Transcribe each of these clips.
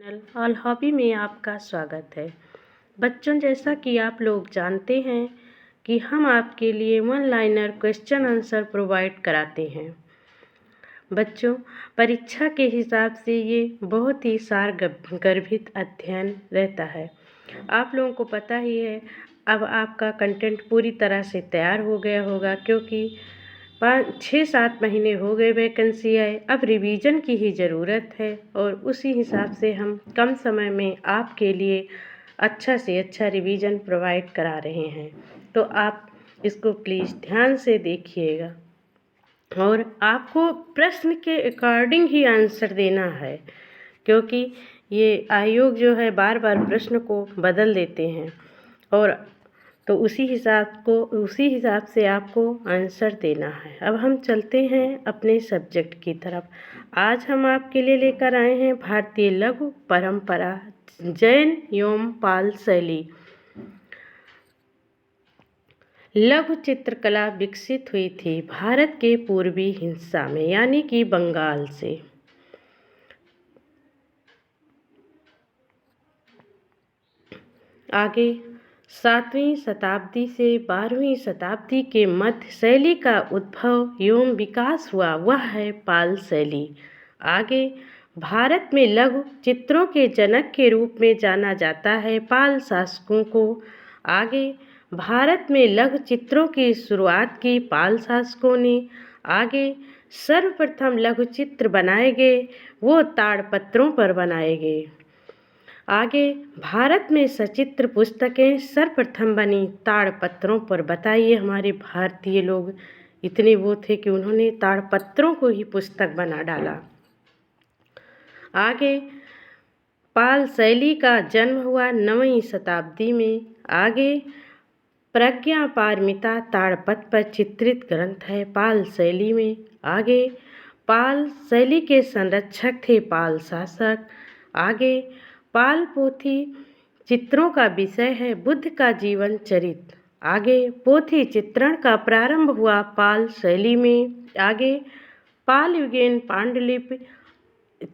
Channel all hobby में आपका स्वागत है। बच्चों, जैसा कि आप लोग जानते हैं कि हम आपके लिए one liner question answer provide कराते हैं। बच्चों, परीक्षा के हिसाब से ये बहुत ही सारगर्भित अध्ययन रहता है। आप लोगों को पता ही है, अब आपका कंटेंट पूरी तरह से तैयार हो गया होगा, क्योंकि 6-7 महीने हो गए वैकेंसी आए। अब रिवीजन की ही ज़रूरत है और उसी हिसाब से हम कम समय में आपके लिए अच्छा से अच्छा रिवीजन प्रोवाइड करा रहे हैं। तो आप इसको प्लीज़ ध्यान से देखिएगा और आपको प्रश्न के अकॉर्डिंग ही आंसर देना है, क्योंकि ये आयोग जो है बार बार प्रश्न को बदल देते हैं और तो उसी हिसाब से आपको आंसर देना है। अब हम चलते हैं अपने सब्जेक्ट की तरफ। आज हम आपके लिए लेकर आए हैं भारतीय लघु परंपरा जैन एवं पाल शैली। लघु चित्रकला विकसित हुई थी भारत के पूर्वी हिस्सा में, यानी कि बंगाल से। आगे 7वीं शताब्दी से 12वीं शताब्दी के मध्य शैली का उद्भव एवं विकास हुआ, वह है पाल शैली। आगे भारत में लघु चित्रों के जनक के रूप में जाना जाता है पाल शासकों को। आगे भारत में लघु चित्रों की शुरुआत की पाल शासकों ने। आगे सर्वप्रथम लघु चित्र बनाए गए, वो ताड़पत्रों पर बनाए गए। आगे भारत में सचित्र पुस्तकें सर्वप्रथम बनी ताड़पत्रों पर। बताइए, हमारे भारतीय लोग इतने वो थे कि उन्होंने ताड़पत्रों को ही पुस्तक बना डाला। आगे पाल शैली का जन्म हुआ 9वीं शताब्दी में। आगे प्रज्ञा पारमिता ताड़पत्र पर चित्रित ग्रंथ है पाल शैली में। आगे पाल शैली के संरक्षक थे पाल शासक। आगे पाल पोथी चित्रों का विषय है बुद्ध का जीवन चरित्र। आगे पोथी चित्रण का प्रारंभ हुआ पाल शैली में। आगे पाल युगीन पांडुलिपि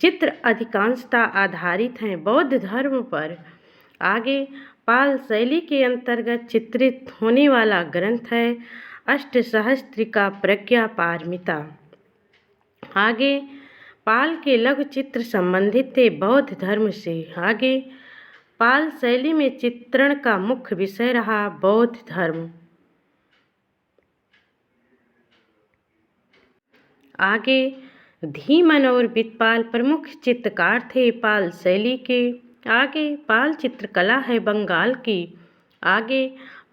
चित्र अधिकांशतः आधारित हैं बौद्ध धर्म पर। आगे पाल शैली के अंतर्गत चित्रित होने वाला ग्रंथ है अष्टसहस्त्रिका प्रज्ञा पारमिता। आगे पाल के लघु चित्र संबंधित थे बौद्ध धर्म से। आगे पाल शैली में चित्रण का मुख्य विषय रहा बौद्ध धर्म। आगे धीमन और बितपाल प्रमुख चित्रकार थे पाल शैली के। आगे पाल चित्रकला है बंगाल की। आगे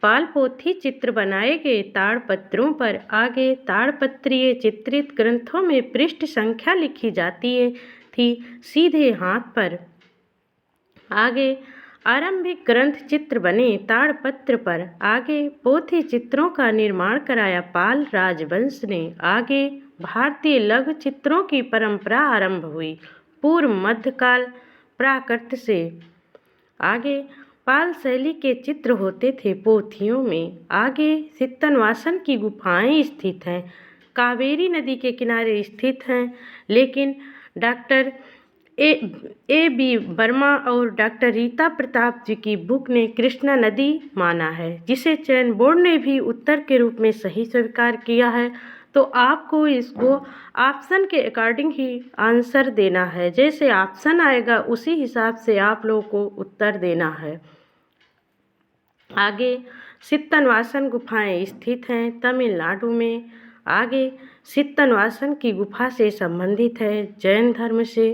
पाल पोथी चित्र बनाए गए ताड़पत्रों पर। आगे ताड़पत्रीय चित्रित ग्रंथों में पृष्ठ संख्या लिखी जाती थी सीधे हाथ पर। आगे आरंभिक ग्रंथ चित्र बने ताड़पत्र पर। आगे पोथी चित्रों का निर्माण कराया पाल राजवंश ने। आगे भारतीय लघु चित्रों की परंपरा आरंभ हुई पूर्व मध्यकाल प्राकृत से। आगे पाल शैली के चित्र होते थे पोथियों में। आगे सित्तनवासन की गुफाएं स्थित हैं, कावेरी नदी के किनारे स्थित हैं, लेकिन डॉक्टर ए बी वर्मा और डॉक्टर रीता प्रताप जी की बुक ने कृष्णा नदी माना है, जिसे चयन बोर्ड ने भी उत्तर के रूप में सही स्वीकार किया है। तो आपको इसको ऑप्शन के अकॉर्डिंग ही आंसर देना है, जैसे ऑप्शन आएगा उसी हिसाब से आप लोगों को उत्तर देना है। आगे सित्तनवासन गुफाएं स्थित हैं तमिलनाडु में। आगे सित्तनवासन की गुफा से संबंधित है जैन धर्म से।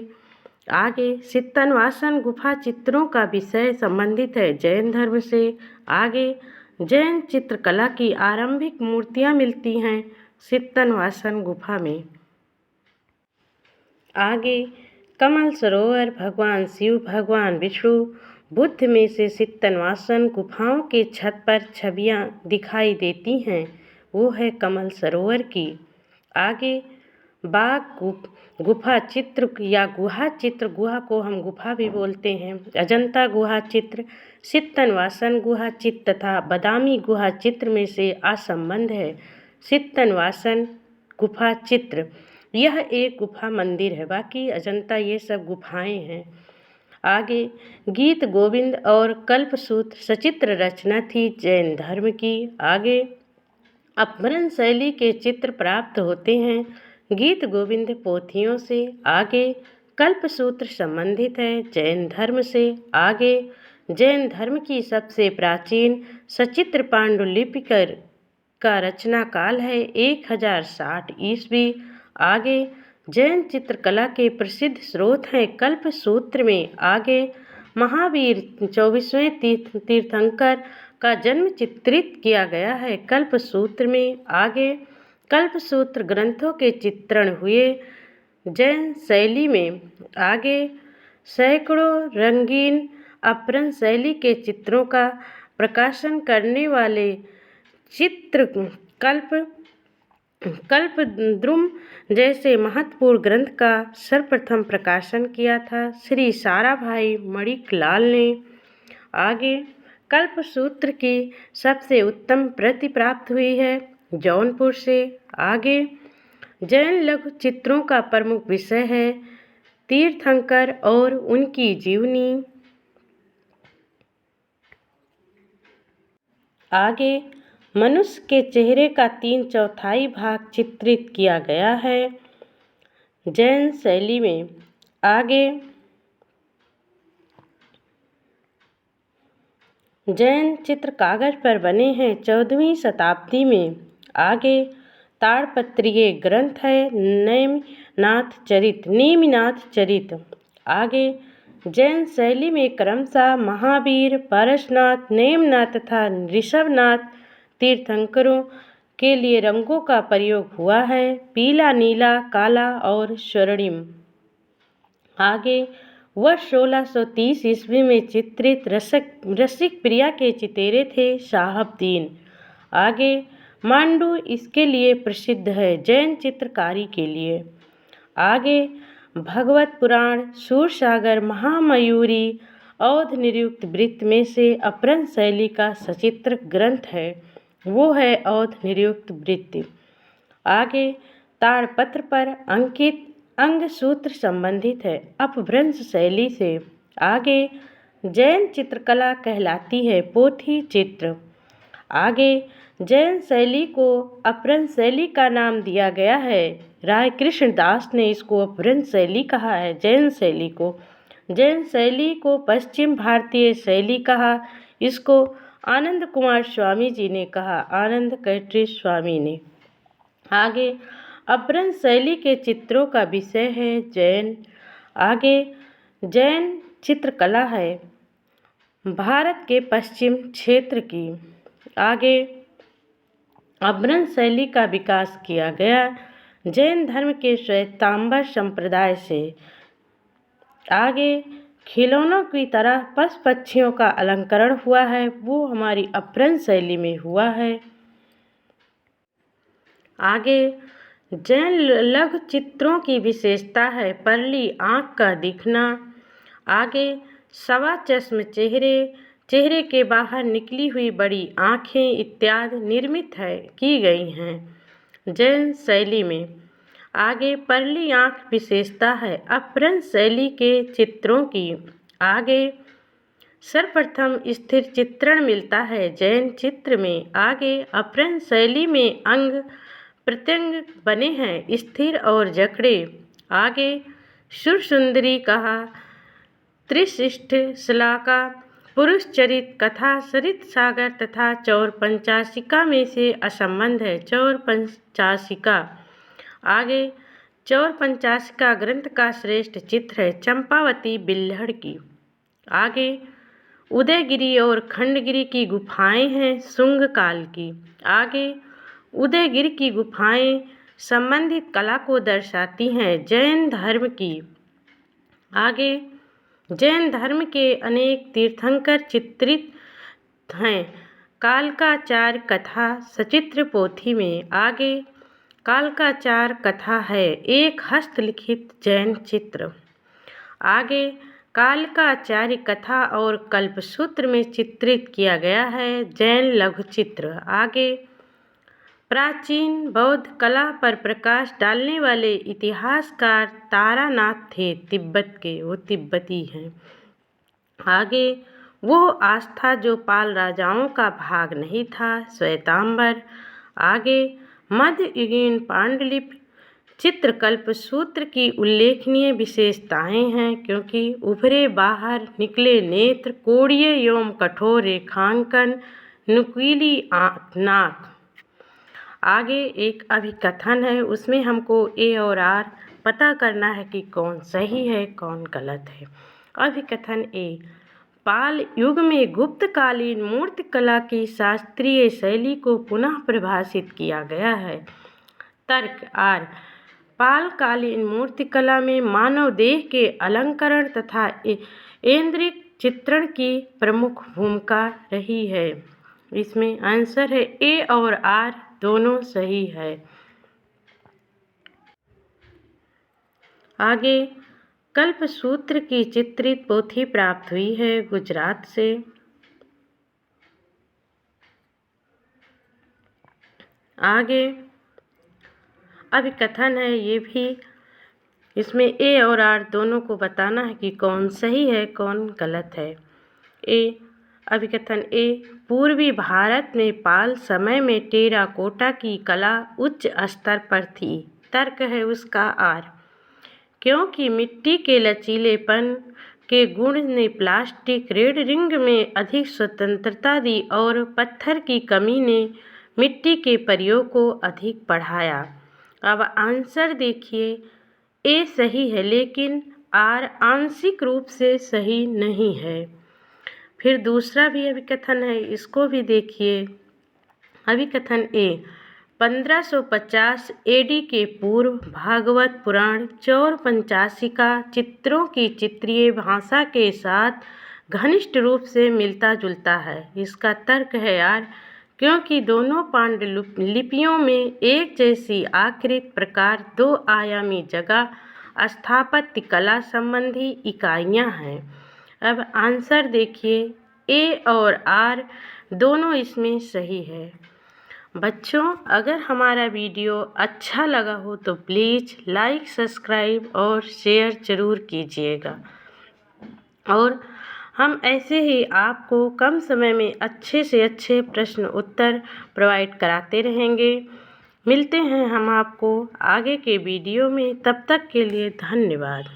आगे सित्तनवासन गुफा चित्रों का विषय संबंधित है जैन धर्म से। आगे जैन चित्रकला की आरंभिक मूर्तियां मिलती हैं सित्तनवासन गुफा में। आगे कमल सरोवर भगवान शिव भगवान विष्णु बुद्ध में से सित्तनवासन गुफाओं के छत पर छवियां दिखाई देती हैं, वो है कमल सरोवर की। आगे बाघ गुफा चित्र या गुहा चित्र, गुहा को हम गुफा भी बोलते हैं, अजंता गुहा चित्र सित्तनवासन गुहा चित्र तथा बादामी गुहा चित्र में से असंबंध है। सित्तनवासन गुफा चित्र यह एक गुफा मंदिर है, बाकी अजंता ये सब गुफाएं हैं। आगे गीत गोविंद और कल्पसूत्र सचित्र रचना थी जैन धर्म की। आगे अपभ्रंश शैली के चित्र प्राप्त होते हैं गीत गोविंद पोथियों से। आगे कल्पसूत्र संबंधित है जैन धर्म से। आगे जैन धर्म की सबसे प्राचीन सचित्र पांडुलिपि का रचना काल है 1060 ईस्वी। आगे जैन चित्रकला के प्रसिद्ध स्रोत हैं कल्पसूत्र में। आगे महावीर 24वें तीर्थंकर का जन्म चित्रित किया गया है कल्पसूत्र में। आगे कल्पसूत्र ग्रंथों के चित्रण हुए जैन शैली में। आगे सैकड़ों रंगीन अपभ्रंश शैली के चित्रों का प्रकाशन करने वाले चित्र कल्पद्रुम जैसे महत्वपूर्ण ग्रंथ का सर्वप्रथम प्रकाशन किया था श्री साराभाई मणिकलाल ने। आगे कल्पसूत्र की सबसे उत्तम प्रति प्राप्त हुई है जौनपुर से। आगे जैन लघु चित्रों का प्रमुख विषय है तीर्थंकर और उनकी जीवनी। आगे मनुष्य के चेहरे का 3/4 भाग चित्रित किया गया है जैन शैली में। आगे जैन चित्र कागज पर बने हैं 14वीं शताब्दी में। आगे ताड़पत्रीय ग्रंथ है नेमिनाथ चरित। आगे जैन शैली में क्रमशः महावीर पारसनाथ नेमिनाथ तथा ऋषभनाथ तीर्थंकरों के लिए रंगों का प्रयोग हुआ है पीला नीला काला और स्वर्णिम। आगे वह 1630 ईस्वी में चित्रित रसिक प्रिया के चितेरे थे शाहबदीन। आगे मांडू इसके लिए प्रसिद्ध है जैन चित्रकारी के लिए। आगे भगवत पुराण सूरसागर महामयूरी अवध निरुक्त वृत्त में से अपभ्रंश शैली का सचित्र ग्रंथ है वो है अवध निरुक्त वृत्त। आगे ताड़पत्र पर अंकित अंग सूत्र संबंधित है अपभ्रंश शैली से। आगे जैन चित्रकला कहलाती है पोथी चित्र। आगे जैन शैली को अपभ्रंश शैली का नाम दिया गया है राय कृष्ण दास ने इसको अपभ्रंश शैली कहा है जैन शैली को। जैन शैली को पश्चिम भारतीय शैली कहा इसको आनंद कुमार स्वामी जी ने कहा आनंद कैटरी स्वामी ने। आगे अपभ्रंश शैली के चित्रों का विषय है जैन। आगे जैन चित्रकला है भारत के पश्चिम क्षेत्र की। आगे अपभ्रंश शैली का विकास किया गया जैन धर्म के श्वेतांबर संप्रदाय से। आगे खिलौनों की तरह पशु पक्षियों का अलंकरण हुआ है वो हमारी अपभ्रंश शैली में हुआ है। आगे जैन लघु चित्रों की विशेषता है परली आँख का दिखना। आगे सवा चश्म चेहरे के बाहर निकली हुई बड़ी आँखें इत्यादि निर्मित की गई हैं जैन शैली में। आगे परली आँख विशेषता है अपभ्रंश शैली के चित्रों की। आगे सर्वप्रथम स्थिर चित्रण मिलता है जैन चित्र में। आगे अपभ्रंश शैली में अंग प्रत्यंग बने हैं स्थिर और जकड़े। आगे सुरसुंदरी कहा त्रिशिष्ट श्लाका पुरुष चरित कथा सरित सागर तथा चौर पंचाशिका में से असंबंध है चौर पंचाशिका। आगे चौर पंचाशिका ग्रंथ का श्रेष्ठ चित्र है चंपावती बिल्हड़ की। आगे उदयगिरी और खंडगिरी की गुफाएं हैं शुंग काल की। आगे उदयगिरी की गुफाएं संबंधित कला को दर्शाती हैं जैन धर्म की। आगे जैन धर्म के अनेक तीर्थंकर चित्रित हैं कालकाचार्य कथा सचित्र पोथी में। आगे कालकाचार्य कथा है एक हस्तलिखित जैन चित्र। आगे कालकाचार्य कथा और कल्पसूत्र में चित्रित किया गया है जैन लघु चित्र। आगे प्राचीन बौद्ध कला पर प्रकाश डालने वाले इतिहासकार तारानाथ थे तिब्बत के वो तिब्बती हैं। आगे वो आस्था जो पाल राजाओं का भाग नहीं था, श्वेतांबर। आगे मध्ययुगीन पांडुलिपि चित्रकल्प सूत्र की उल्लेखनीय विशेषताएं हैं, क्योंकि उभरे बाहर निकले नेत्र, कोणीय एवं कठोर रेखांकन, नुकीली नाक। आगे एक अभिकथन है, उसमें हमको ए और आर पता करना है कि कौन सही है कौन गलत है। अभिकथन ए, पाल युग में गुप्तकालीन मूर्तिकला की शास्त्रीय शैली को पुनः परिभाषित किया गया है। तर्क आर, पालकालीन मूर्तिकला में मानव देह के अलंकरण तथा ऐन्द्रिक चित्रण की प्रमुख भूमिका रही है। इसमें आंसर है ए और आर दोनों सही है। आगे कल्पसूत्र की चित्रित पोथी प्राप्त हुई है गुजरात से। आगे अभिकथन है, ये भी इसमें ए और आर दोनों को बताना है कि कौन सही है कौन गलत है। अभिकथन ए, पूर्वी भारत में पाल समय में टेराकोटा की कला उच्च स्तर पर थी। तर्क है उसका आर, क्योंकि मिट्टी के लचीलेपन के गुण ने प्लास्टिक रेड रिंग में अधिक स्वतंत्रता दी और पत्थर की कमी ने मिट्टी के प्रयोग को अधिक बढ़ाया। अब आंसर देखिए, ए सही है लेकिन आर आंशिक रूप से सही नहीं है। फिर दूसरा भी अभिकथन है, इसको भी देखिए। अभिकथन ए, 1550 एडी के पूर्व भागवत पुराण चौर पंचाशिका चित्रों की चित्रीय भाषा के साथ घनिष्ठ रूप से मिलता जुलता है। इसका तर्क है यार, क्योंकि दोनों पांडुलिपियों में एक जैसी आकृति, प्रकार, दो आयामी जगह, स्थापत्य कला संबंधी इकाइयां हैं। अब आंसर देखिए, ए और आर दोनों इसमें सही है। बच्चों, अगर हमारा वीडियो अच्छा लगा हो तो प्लीज़ लाइक, सब्सक्राइब और शेयर ज़रूर कीजिएगा। और हम ऐसे ही आपको कम समय में अच्छे से अच्छे प्रश्न उत्तर प्रोवाइड कराते रहेंगे। मिलते हैं हम आपको आगे के वीडियो में, तब तक के लिए धन्यवाद।